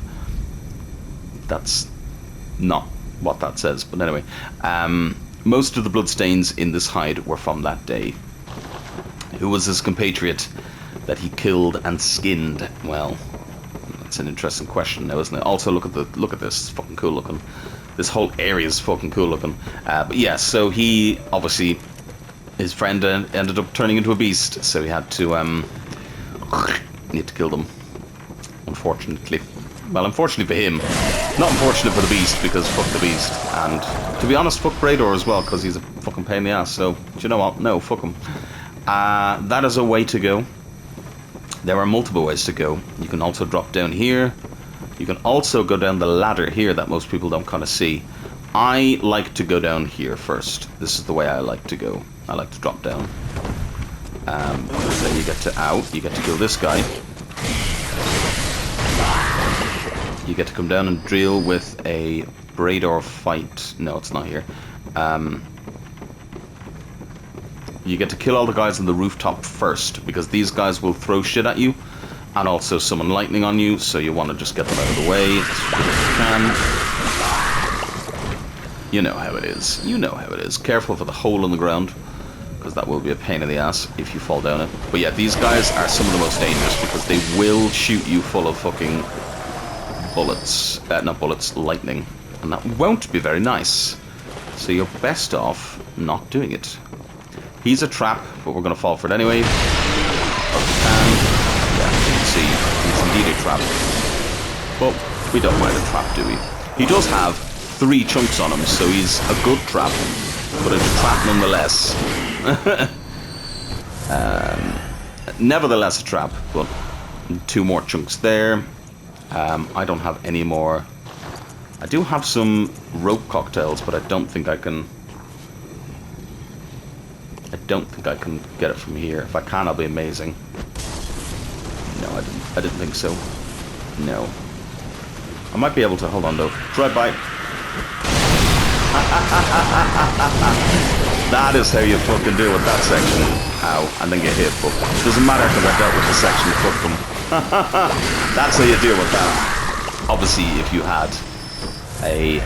That's not what that says, but anyway. Most of the bloodstains in this hide were from that day. Who was his compatriot that he killed and skinned? Well, that's an interesting question now, isn't it? Also, look at this. It's fucking cool looking. This whole area is fucking cool looking. But yeah, so he obviously, his friend ended up turning into a beast, so he had to kill them. Unfortunately. Well, unfortunately for him, not unfortunate for the beast, because fuck the beast. And to be honest, fuck Brador as well, because he's a fucking pain in the ass. So, do you know what? No, fuck him. That is a way to go. There are multiple ways to go. You can also drop down here. You can also go down the ladder here that most people don't kind of see. I like to go down here first. This is the way I like to go. I like to drop down. Then you get to you get to kill this guy. You get to come down and drill with a Brador fight. No, it's not here. You get to kill all the guys on the rooftop first, because these guys will throw shit at you and also summon lightning on you, so you want to just get them out of the way as quick as you can. You know how it is. You know how it is. Careful for the hole in the ground, because that will be a pain in the ass if you fall down it. But yeah, these guys are some of the most dangerous, because they will shoot you full of fucking bullets. Not bullets, lightning. And that won't be very nice. So you're best off not doing it. He's a trap, but we're going to fall for it anyway. Yeah, you can see, he's indeed a trap. But we don't mind a trap, do we? He does have 3 chunks on him, so he's a good trap, but it's a trap nonetheless. Nevertheless a trap, but 2 more chunks there. I don't have any more. I do have some rope cocktails, but I don't think I can... I don't think I can get it from here. If I can, I'll be amazing. No, I didn't think so. No. I might be able to, hold on though. Drive by. That is how you fucking deal with that section. Ow, and then get hit, but it doesn't matter because I dealt with the section, fuck them. That's how you deal with that. Obviously, if you had a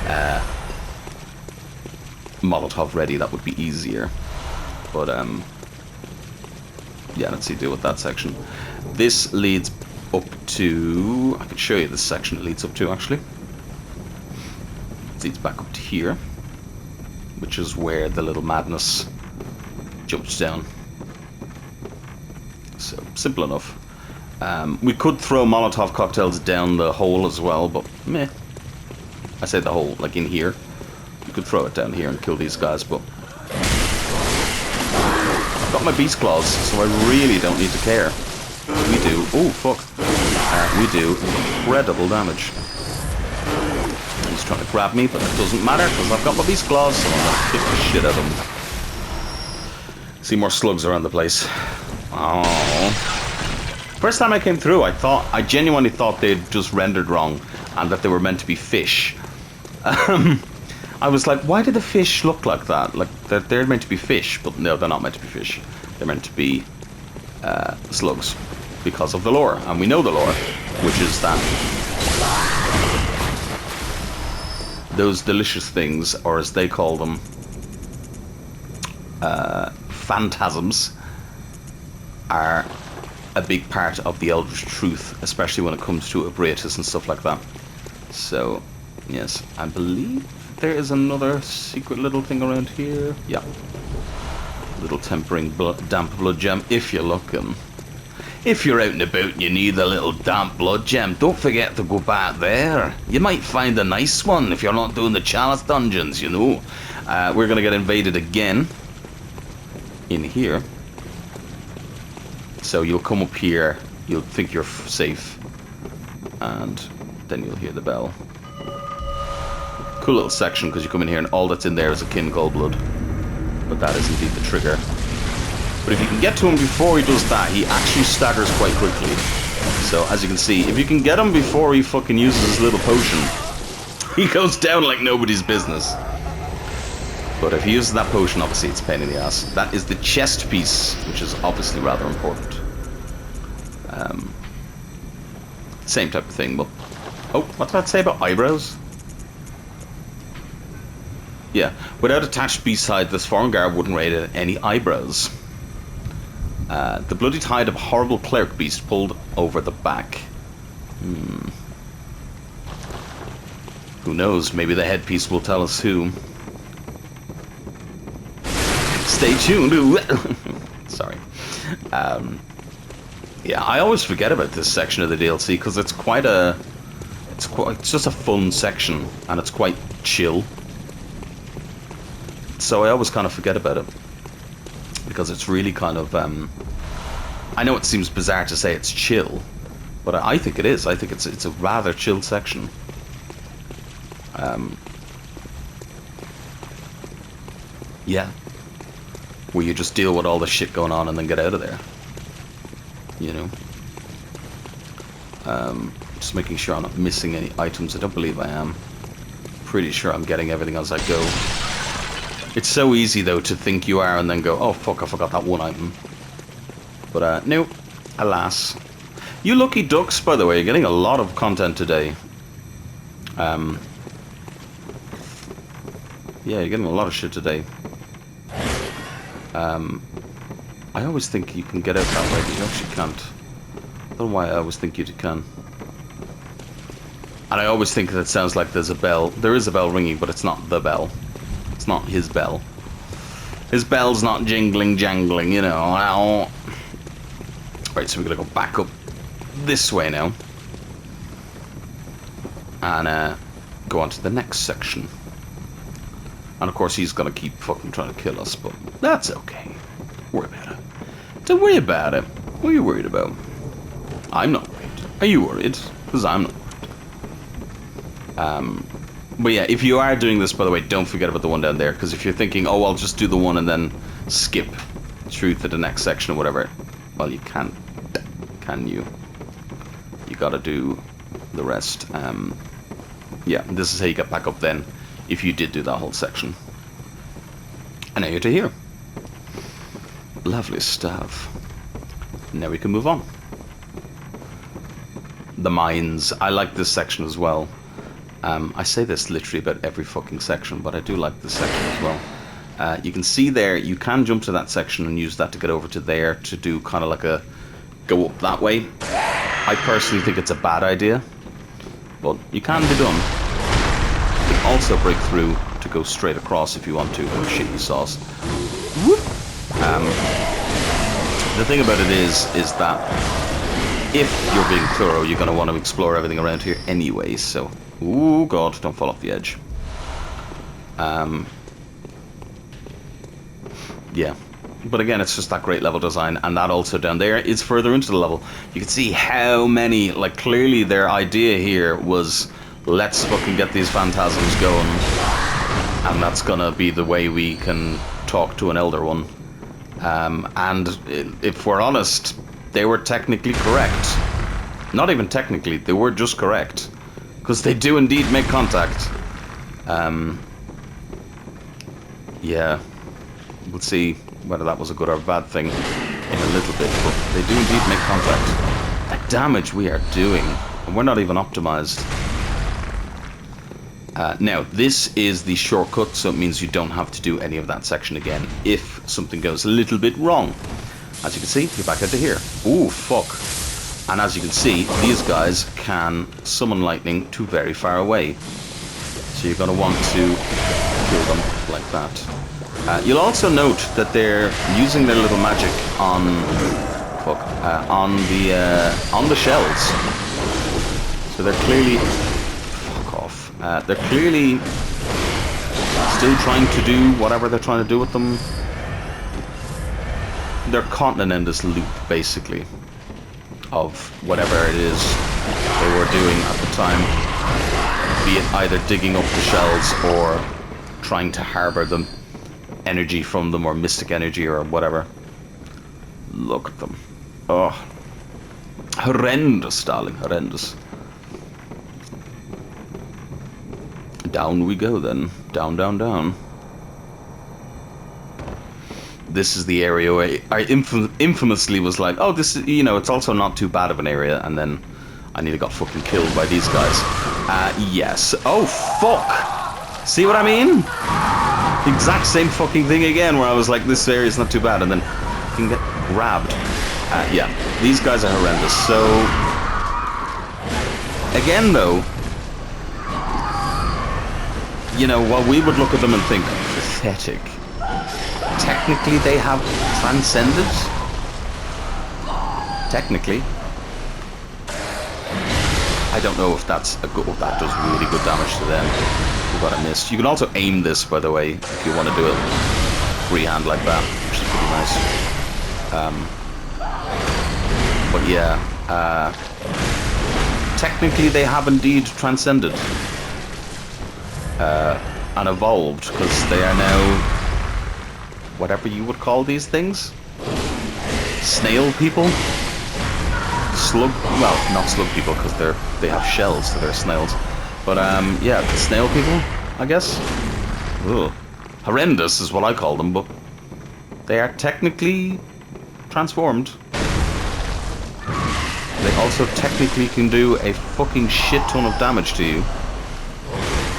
Molotov ready, that would be easier. But, yeah, let's see, deal with that section. This leads up to... I can show you this section it leads up to, actually. It leads back up to here, which is where the little madness jumps down. So, simple enough. We could throw Molotov cocktails down the hole as well, but meh. I say the hole, like in here. You could throw it down here and kill these guys, but... I've got my beast claws, so I really don't need to care. We do... Oh, fuck. We do incredible damage. He's trying to grab me, but it doesn't matter, because I've got my beast claws, so I'm going to kick the shit out of him. See more slugs around the place. Oh. First time I came through, I genuinely thought they'd just rendered wrong, and that they were meant to be fish. I was like, why do the fish look like that? Like, they're meant to be fish, but no, they're not meant to be fish. They're meant to be slugs, because of the lore, and we know the lore, which is that those delicious things, or as they call them, phantasms, are a big part of the Eldritch Truth, especially when it comes to Abratus and stuff like that. So, yes, I believe there is another secret little thing around here. Yeah. Little tempering damp blood gem, if you're looking. If you're out and about and you need a little damp blood gem, don't forget to go back there. You might find a nice one if you're not doing the Chalice dungeons, you know. We're going to get invaded again in here. So you'll come up here, you'll think you're safe, and then you'll hear the bell. Cool little section, because you come in here and all that's in there is a kin Goldblood. But that is indeed the trigger. But if you can get to him before he does that, he actually staggers quite quickly. So, as you can see, if you can get him before he fucking uses his little potion, he goes down like nobody's business. But if he uses that potion, obviously it's a pain in the ass. That is the chest piece, which is obviously rather important. Same type of thing, but... Oh, what did I say about eyebrows? Yeah, without attached B-side, this foreign garb wouldn't raid any eyebrows. The bloody tide of a horrible cleric beast pulled over the back. Who knows, maybe the headpiece will tell us who. Stay tuned. Sorry. Yeah, I always forget about this section of the DLC because it's quite a... It's just a fun section, and it's quite chill. So I always kind of forget about it. Because it's really kind of... I know it seems bizarre to say it's chill, but I think it is. I think it's a rather chill section. Yeah. Where you just deal with all the shit going on and then get out of there. You know? Just making sure I'm not missing any items. I don't believe I am. Pretty sure I'm getting everything as I go. It's so easy, though, to think you are and then go, oh, fuck, I forgot that one item. But, no, alas. You lucky ducks, by the way, you're getting a lot of content today. Yeah, you're getting a lot of shit today. I always think you can get out that way, but you actually can't. I don't know why I always think you can. And I always think that it sounds like there's a bell. There is a bell ringing, but it's not the bell. It's not his bell. His bell's not jingling, jangling, you know. Right, so we're gonna go back up this way now. And go on to the next section. And of course he's gonna keep fucking trying to kill us, but that's okay. Don't worry about it. Don't worry about it. What are you worried about? I'm not worried. Are you worried? Because I'm not worried. But yeah, if you are doing this, by the way, don't forget about the one down there, because if you're thinking, oh, I'll just do the one and then skip, through to the next section or whatever. Well, you can't, can you? You gotta do the rest. Yeah, this is how you get back up then, if you did do that whole section. And now you're to here. Lovely stuff. Now we can move on. The mines. I like this section as well. I say this literally about every fucking section, but I do like this section as well. You can see there, you can jump to that section and use that to get over to there to do kind of like a go up that way. I personally think it's a bad idea, but you can be done. You can also break through to go straight across if you want to. Oh shit, you sauce. Whoop. The thing about it is that if you're being thorough, you're going to want to explore everything around here anyway, so... Ooh, God, don't fall off the edge. Yeah. But again, it's just that great level design, and that also down there is further into the level. You can see how many... Like, clearly their idea here was, let's fucking get these phantasms going, and that's going to be the way we can talk to an Elder One. And if we're honest, they were technically correct. Not even technically, they were just correct. Because they do indeed make contact. Yeah. We'll see whether that was a good or a bad thing in a little bit, but they do indeed make contact. The damage we are doing, and we're not even optimized. Now, this is the shortcut, so it means you don't have to do any of that section again if something goes a little bit wrong. As you can see, you're back into here. Ooh, fuck. And as you can see, these guys can summon lightning to very far away. So you're going to want to kill them like that. You'll also note that they're using their little magic on the shells. So they're clearly... they're clearly still trying to do whatever they're trying to do with them. They're caught in this loop, basically, of whatever it is they were doing at the time. Be it either digging up the shells or trying to harbour them, energy from them, or mystic energy, or whatever. Look at them. Oh. Horrendous, darling, horrendous. Down we go then. Down, down, down. This is the area where I infamously was like, oh, this is, you know, it's also not too bad of an area, and then I nearly got fucking killed by these guys. Yes. Oh, fuck! See what I mean? Exact same fucking thing again, where I was like, this area is not too bad, and then I can get grabbed. Yeah, these guys are horrendous. So, again though, you know, while we would look at them and think, pathetic, technically they have transcended. Technically. I don't know if that's a good, that does really good damage to them. What I missed. You can also aim this, by the way, if you want to do it freehand like that, which is pretty nice. But yeah, technically they have indeed transcended and evolved, because they are now whatever you would call these things. Snail people? Slug, well, not slug people, because they have shells, so they're snails. But yeah, snail people, I guess. Ugh. Horrendous is what I call them, but they are technically transformed. They also technically can do a fucking shit ton of damage to you.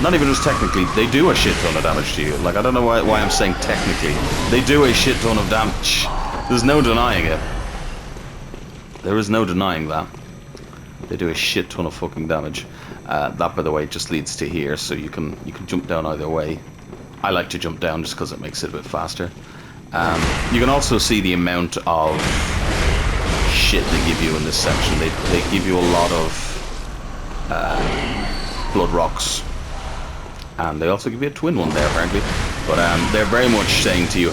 Not even just technically, they do a shit ton of damage to you. Like, I don't know why I'm saying technically. They do a shit ton of damage. There's no denying it. There is no denying that. They do a shit ton of fucking damage. That, by the way, just leads to here, so you can jump down either way. I like to jump down just because it makes it a bit faster. You can also see the amount of shit they give you in this section. They give you a lot of blood rocks, and they also give you a twin one there, apparently. But they're very much saying to you,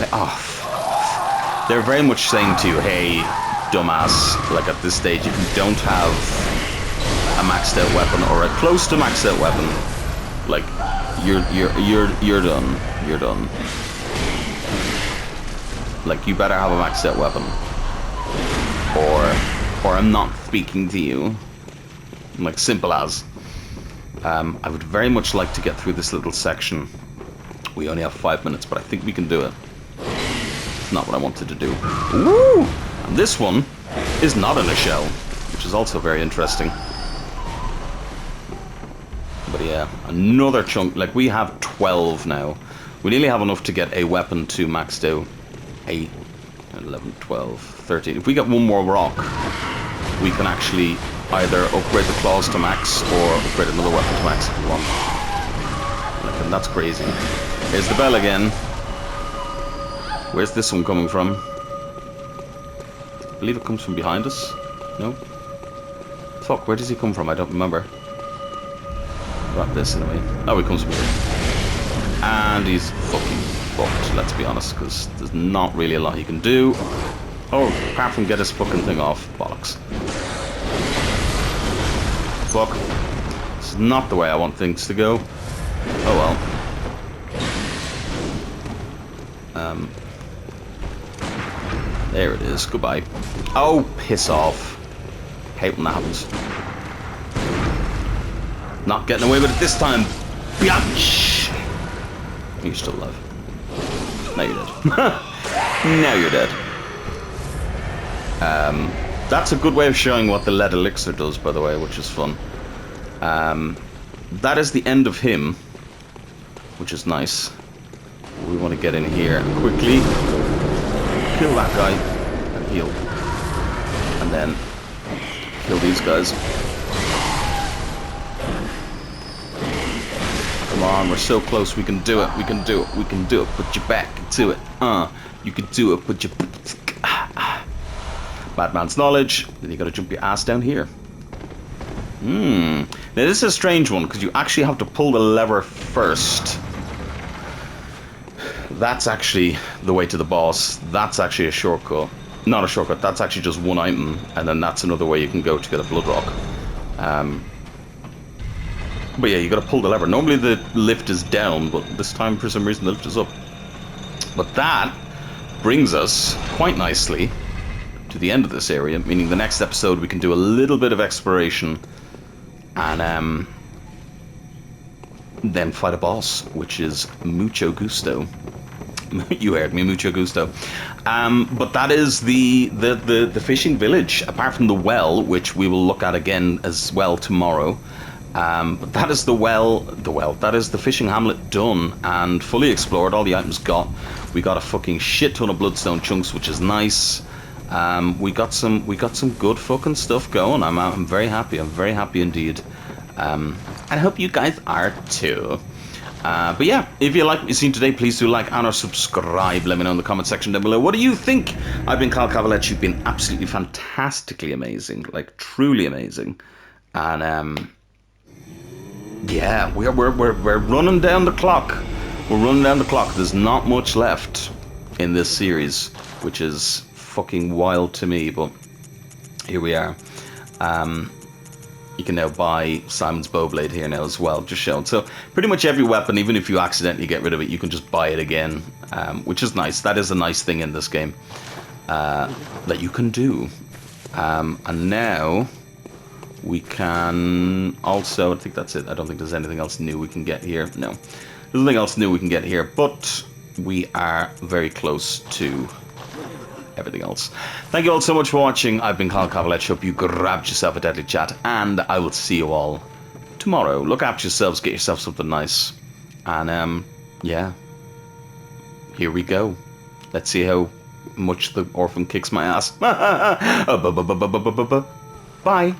they're very much saying to you, hey, dumbass, like at this stage, if you don't have a maxed out weapon or a close to maxed out weapon, like you're done. You're done. Like, you better have a maxed out weapon. Or I'm not speaking to you. Like, simple as. I would very much like to get through this little section. We only have 5 minutes, but I think we can do it. It's not what I wanted to do. Woo! And this one is not in a shell, which is also very interesting. But yeah, another chunk. Like, we have 12 now. We nearly have enough to get a weapon to maxed out. 8, 11, 12, 13. If we get one more rock, we can actually either upgrade the claws to max or upgrade another weapon to max if we want. Like, and that's crazy. Here's the bell again. Where's this one coming from? I believe it comes from behind us. No? Fuck, where does he come from? I don't remember. Wrap this in a way. Oh, he comes from here. And he's fucking fucked, let's be honest, because there's not really a lot he can do. Oh, apart from get his fucking thing off. Bollocks. Fuck. This is not the way I want things to go. Oh well. There it is. Goodbye. Oh, piss off. Hate when that happens. Not getting away with it this time. Biatch! You're still alive. Now you're dead. Now you're dead. That's a good way of showing what the lead elixir does, by the way, which is fun. That is the end of him, which is nice. We want to get in here quickly, kill that guy, and heal. And then kill these guys. Come on, we're so close, we can do it, we can do it, we can do it. Put your back into it. You can do it, put your... Madman's knowledge. Then you gotta jump your ass down here. Now this is a strange one, because you actually have to pull the lever first. That's actually the way to the boss. That's actually a shortcut. Not a shortcut, that's actually just one item, and then that's another way you can go to get a blood rock. But yeah, you gotta pull the lever. Normally the lift is down, but this time for some reason the lift is up. But that brings us quite nicely to the end of this area, meaning the next episode we can do a little bit of exploration and then fight a boss, which is mucho gusto. You heard me, mucho gusto. But that is the fishing village, apart from the well, which we will look at again as well tomorrow. But that is that is the fishing hamlet done and fully explored. All the items got. We got a fucking shit ton of bloodstone chunks, which is nice. We got some good fucking stuff going. I'm very happy. I'm very happy indeed. I hope you guys are too. But yeah, if you like what you've seen today, please do like and or subscribe. Let me know in the comment section down below. What do you think? I've been Kavalech. You've been absolutely fantastically amazing, like truly amazing. And yeah, we're running down the clock. We're running down the clock. There's not much left in this series, which is fucking wild to me, but here we are. You can now buy Simon's Bowblade here now as well, just shown. So pretty much every weapon, even if you accidentally get rid of it, you can just buy it again, which is nice. That is a nice thing in this game that you can do. And now we can also, I think that's it. I don't think there's anything else new we can get here. No, there's nothing else new we can get here, but we are very close to everything else. Thank you all so much for watching. I've been Kavalech. Hope you grabbed yourself a deadly chat, and I will see you all tomorrow. Look after yourselves, get yourself something nice, and yeah, here we go. Let's see how much the orphan kicks my ass. Bye.